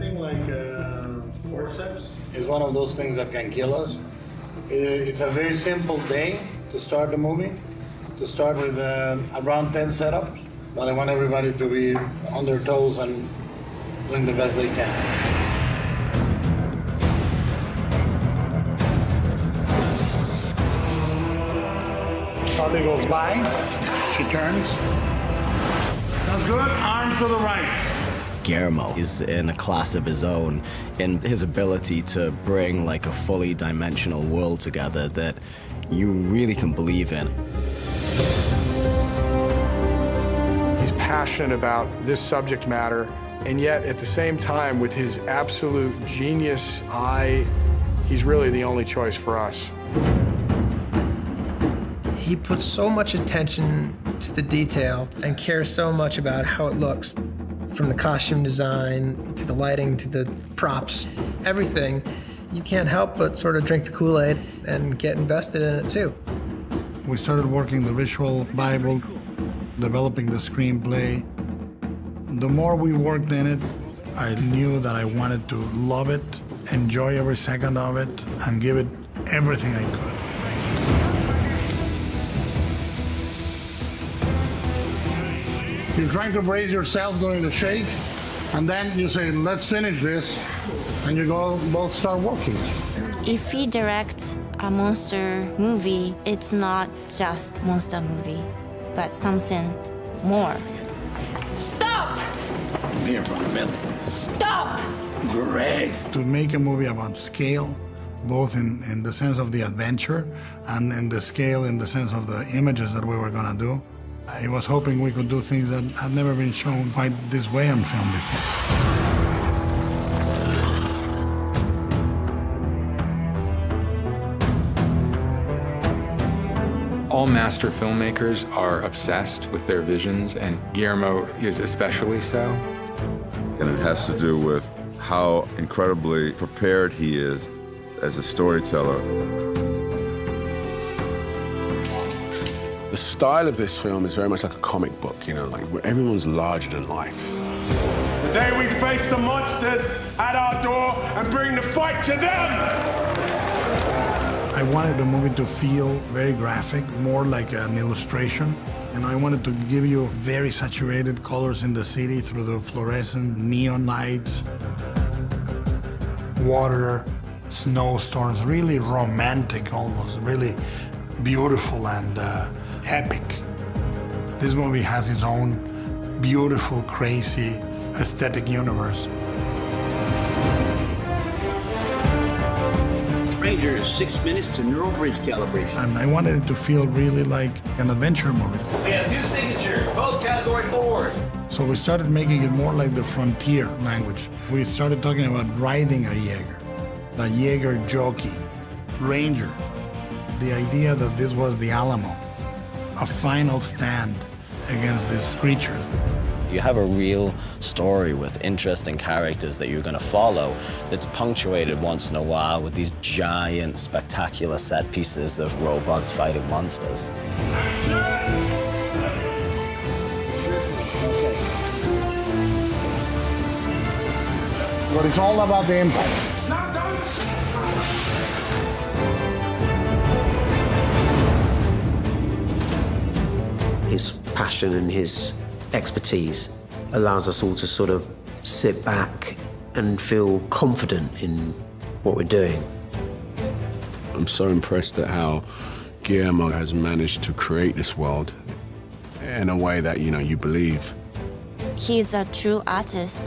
thing like forceps is one of those things that can kill us. It's a very simple day to start the movie. To start with around 10 setups, but I want everybody to be on their toes and doing the best they can. Charlie goes by, she turns. That's good, arm to the right. Guillermo is in a class of his own in his ability to bring like a fully dimensional world together that you really can believe in. He's passionate about this subject matter, and yet at the same time, with his absolute genius eye, he's really the only choice for us. He puts so much attention to the detail and cares so much about how it looks, from the costume design to the lighting to the props, everything. You can't help but sort of drink the Kool-Aid and get invested in it too. We started working the visual Bible, developing the screenplay. The more we worked in it, I knew that I wanted to love it, enjoy every second of it, and give it everything I could. You're trying to brace yourself during the shake, and then you say, let's finish this, and you go both start working. If he directs a monster movie, it's not just monster movie, but something more. Stop! Come here, brother Billy. Stop! Great. To make a movie about scale, both in the sense of the adventure and in the scale in the sense of the images that we were gonna do, I was hoping we could do things that had never been shown quite this way on film before. All master filmmakers are obsessed with their visions, and Guillermo is especially so. And it has to do with how incredibly prepared he is as a storyteller. The style of this film is very much like a comic book, you know, like where everyone's larger than life. The day we face the monsters at our door and bring the fight to them! I wanted the movie to feel very graphic, more like an illustration. And I wanted to give you very saturated colors in the city through the fluorescent neon lights, water, snowstorms, really romantic almost, really beautiful and epic. This movie has its own beautiful, crazy, aesthetic universe. Ranger, 6 minutes to neural bridge calibration. And I wanted it to feel really like an adventure movie. We have 2 signatures, both category 4s. So we started making it more like the frontier language. We started talking about riding a Jaeger jockey, ranger. The idea that this was the Alamo, a final stand against these creatures. You have a real story with interesting characters that you're going to follow that's punctuated once in a while with these giant, spectacular set pieces of robots fighting monsters. But it's all about the impact. His passion and his expertise allows us all to sort of sit back and feel confident in what we're doing. I'm so impressed at how Guillermo has managed to create this world in a way that, you know, you believe. He's a true artist.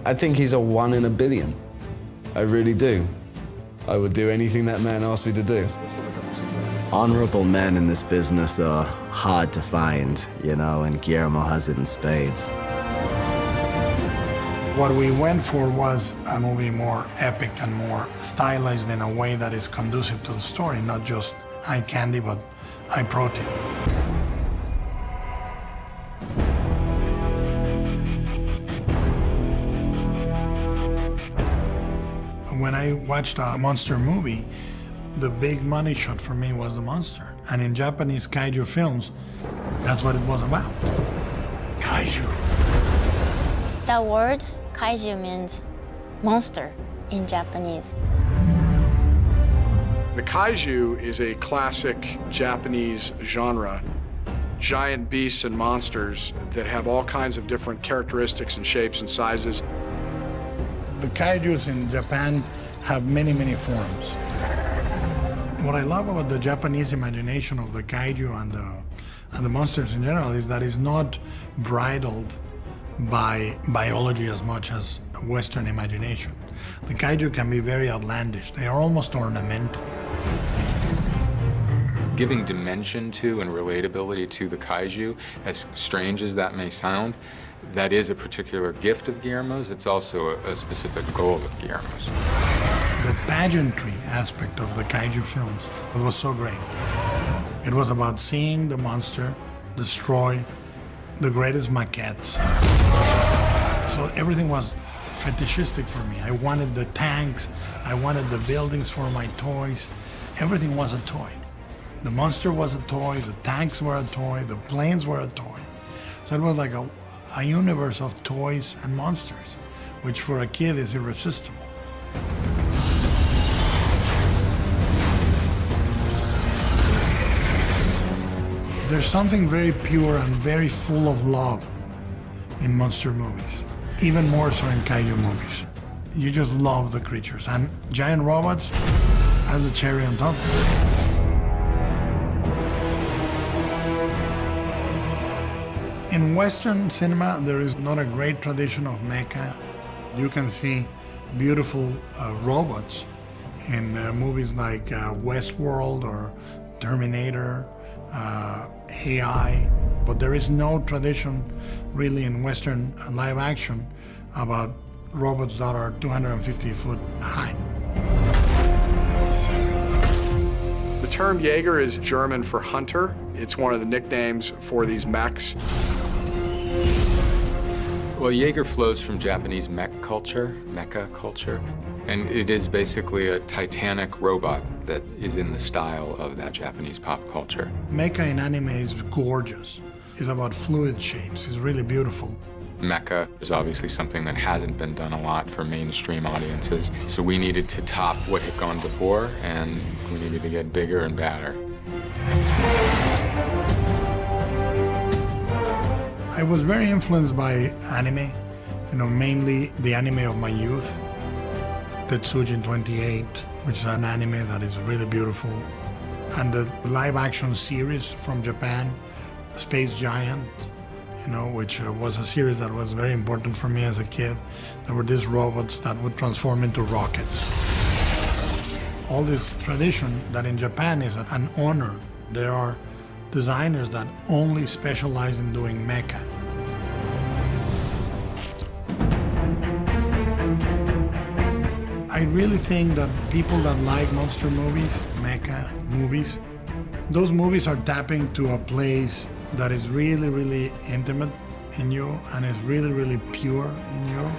I think he's a 1 in a billion. I really do. I would do anything that man asked me to do. Honorable men in this business are hard to find, you know, and Guillermo has it in spades. What we went for was a movie more epic and more stylized in a way that is conducive to the story, not just eye candy, but eye protein. When I watched a monster movie, the big money shot for me was the monster. And in Japanese kaiju films, that's what it was about. Kaiju. The word kaiju means monster in Japanese. The kaiju is a classic Japanese genre. Giant beasts and monsters that have all kinds of different characteristics and shapes and sizes. The kaijus in Japan have many, many forms. What I love about the Japanese imagination of the kaiju and the monsters in general is that it's not bridled by biology as much as Western imagination. The kaiju can be very outlandish. They are almost ornamental. Giving dimension to and relatability to the kaiju, as strange as that may sound, that is a particular gift of Guillermo's. It's also a specific goal of Guillermo's. The pageantry aspect of the kaiju films was so great. It was about seeing the monster destroy the greatest maquettes. So everything was fetishistic for me. I wanted the tanks, I wanted the buildings for my toys. Everything was a toy. The monster was a toy, the tanks were a toy, the planes were a toy. So it was like a universe of toys and monsters, which for a kid is irresistible. There's something very pure and very full of love in monster movies, even more so in kaiju movies. You just love the creatures, and giant robots as a cherry on top. In Western cinema, there is not a great tradition of mecha. You can see beautiful robots in movies like Westworld or Terminator, AI, but there is no tradition really in Western live action about robots that are 250 foot high. The term Jaeger is German for hunter. It's one of the nicknames for these mechs. Well, Jaeger flows from Japanese mecha culture, and it is basically a titanic robot that is in the style of that Japanese pop culture. Mecha in anime is gorgeous. It's about fluid shapes. It's really beautiful. Mecha is obviously something that hasn't been done a lot for mainstream audiences, so we needed to top what had gone before, and we needed to get bigger and badder. I was very influenced by anime, mainly the anime of my youth. Tetsujin 28, which is an anime that is really beautiful. And the live action series from Japan, Space Giant, which was a series that was very important for me as a kid. There were these robots that would transform into rockets. All this tradition that in Japan is an honor. There are designers that only specialize in doing mecha. I really think that people that like monster movies, mecha movies, those movies are tapping to a place that is really, really intimate in you and is really, really pure in you.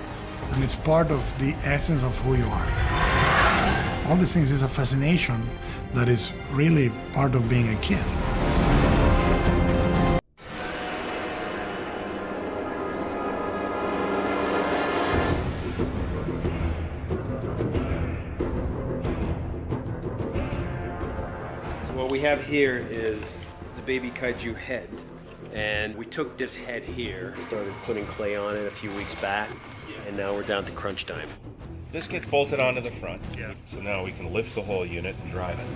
And it's part of the essence of who you are. All these things is a fascination that is really part of being a kid. What we have here is the baby kaiju head. And we took this head here, started putting clay on it a few weeks back, and now we're down to crunch time. This gets bolted onto the front. Yeah. So now we can lift the whole unit and drive it.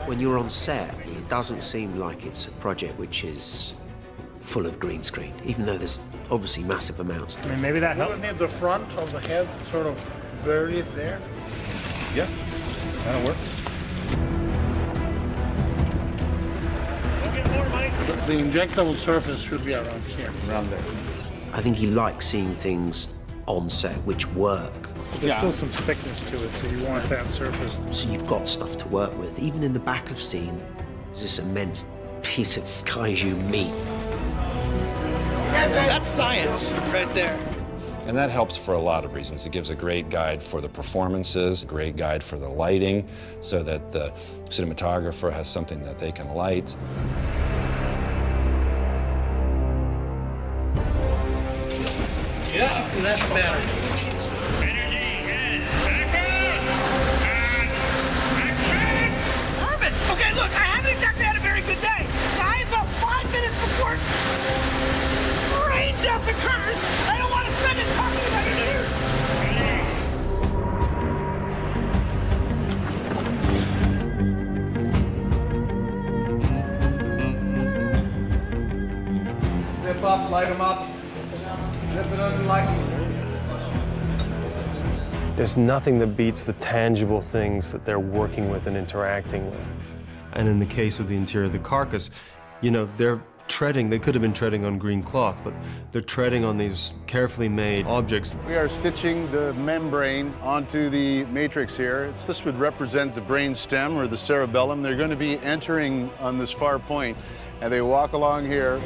When you're on set, it doesn't seem like it's a project which is full of green screen, even though there's obviously massive amounts. I mean, maybe that helps. You need the front of the head sort of buried there. Yeah, that'll work. The injectable surface should be around here. Around there. I think he likes seeing things on set which work. There's still some thickness to it, so you want that surface. So you've got stuff to work with. Even in the back of scene, there's this immense piece of kaiju meat. That's science right there. And that helps for a lot of reasons. It gives a great guide for the performances, a great guide for the lighting, so that the cinematographer has something that they can light. Yeah, that's better. Okay, look, I haven't exactly had a very good day. I about 5 minutes before brain death occurs, I don't want to spend it talking about it here. Zip up, light them up. Zip it up and light them. There's nothing that beats the tangible things that they're working with and interacting with. And in the case of the interior of the carcass, you know, they're treading, they could have been treading on green cloth, but they're treading on these carefully made objects. We are stitching the membrane onto the matrix here. This would represent the brain stem or the cerebellum. They're going to be entering on this far point, and they walk along here.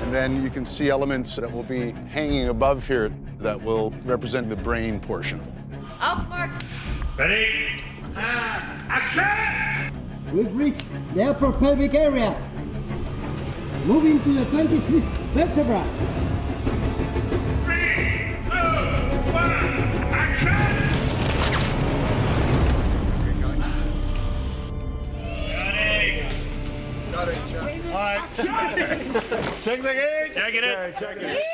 And then you can see elements that will be hanging above here that will represent the brain portion. Off mark. Ready? Action! We've reached the upper pelvic area. Moving to the 25th vertebra. 3, 2, 1, action! Got it. All right. Check the gauge. Check it in. Check it.